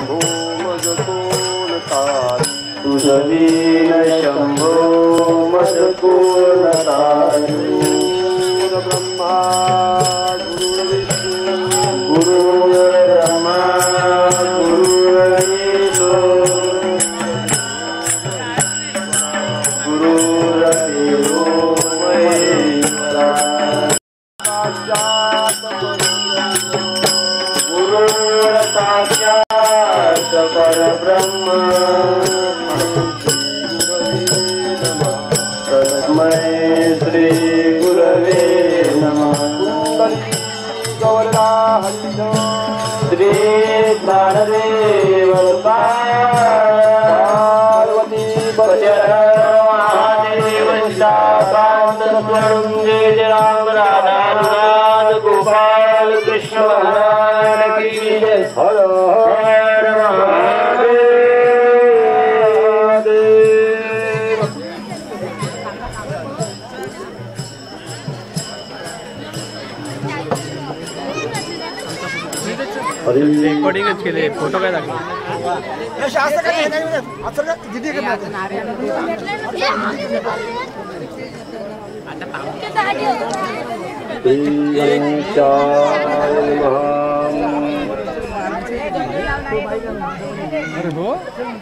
शंभो मज कोण तारी तुझवीन शंभो मज कोण तारी ब्रह्मा गुरुर्ब्रह्मा गुरुर्विष्णू गुरुर्देवो महेश्वरा साक्षात् परब्रह्म तस्मै श्री गुरवे नमः श्री ज्ञानदेव पार्वती महादेव जय राम राधा नाथ गोपाल कृष्ण महाराज की जय। हर हर महादेव। रिकॉर्डिंग के लिए फोटो काय लागला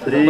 श्री